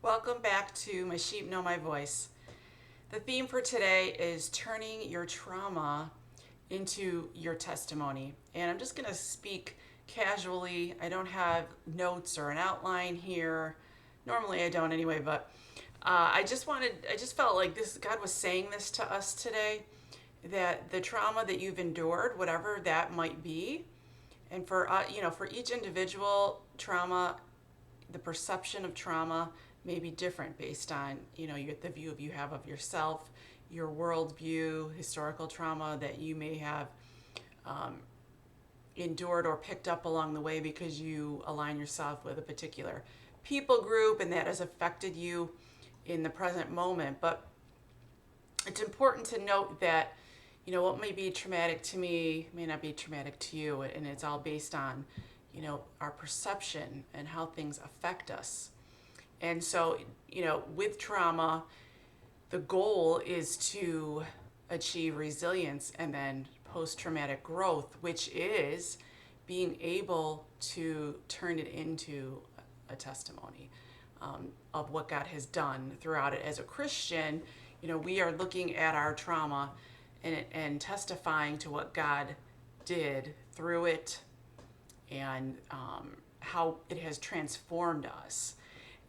Welcome back to My Sheep Know My Voice. The theme for today is turning your trauma into your testimony. And I'm just going to speak casually. I don't have notes or an outline here. Normally I don't anyway, but I just felt like God was saying this to us today, that the trauma that you've endured, whatever that might be, and for each individual trauma, the perception of trauma may be different based on the view you have of yourself, your worldview, historical trauma that you may have endured or picked up along the way because you align yourself with a particular people group and that has affected you in the present moment. But it's important to note that what may be traumatic to me may not be traumatic to you, and it's all based on our perception and how things affect us. And so with trauma, the goal is to achieve resilience and then post-traumatic growth, which is being able to turn it into a testimony of what God has done throughout it. As a Christian, we are looking at our trauma and testifying to what God did through it, and how it has transformed us.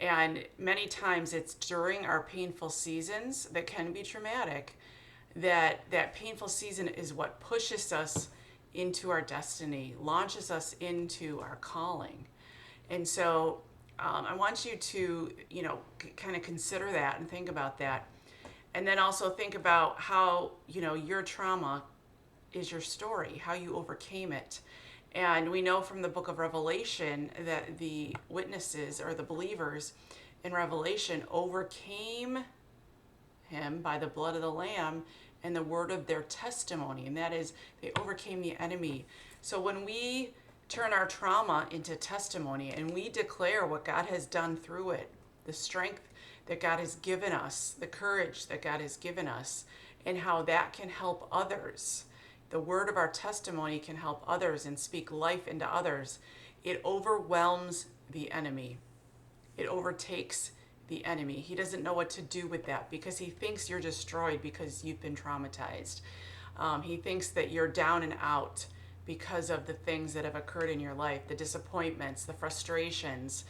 And many times it's during our painful seasons that can be traumatic, that painful season is what pushes us into our destiny, launches us into our calling. And so I want you to kind of consider that and think about that. And then also think about how your trauma is your story, how you overcame it. And we know from the book of Revelation that the witnesses, or the believers in Revelation, overcame him by the blood of the Lamb and the word of their testimony. And that is, they overcame the enemy. So when we turn our trauma into testimony and we declare what God has done through it, the strength that God has given us, the courage that God has given us, and how that can help others, the word of our testimony can help others and speak life into others, it overwhelms the enemy. It overtakes the enemy. He doesn't know what to do with that because he thinks you're destroyed because you've been traumatized. He thinks that you're down and out because of the things that have occurred in your life, the disappointments, the frustrations,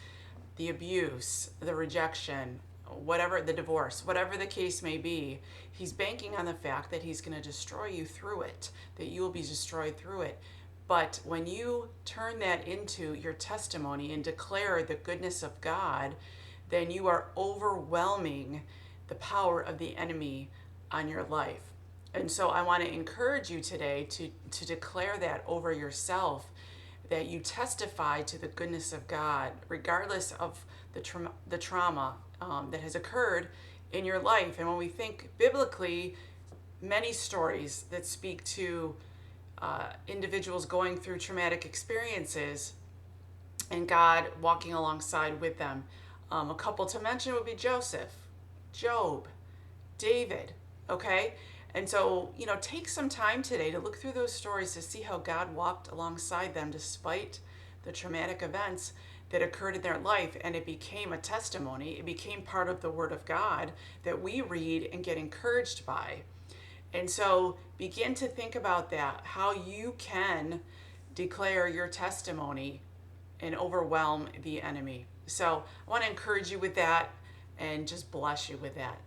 the abuse, the rejection, whatever, the divorce, whatever the case may be. He's banking on the fact that he's going to destroy you through it, that you will be destroyed through it. But when you turn that into your testimony and declare the goodness of God, then you are overwhelming the power of the enemy on your life. And so I want to encourage you today to declare that over yourself, that you testify to the goodness of God, regardless of the trauma that has occurred in your life. And when we think biblically, many stories that speak to individuals going through traumatic experiences and God walking alongside with them. A couple to mention would be Joseph, Job, David, okay? And so, take some time today to look through those stories to see how God walked alongside them despite the traumatic events that occurred in their life, and it became a testimony. It became part of the Word of God that we read and get encouraged by. And so begin to think about that, how you can declare your testimony and overwhelm the enemy. So I want to encourage you with that and just bless you with that.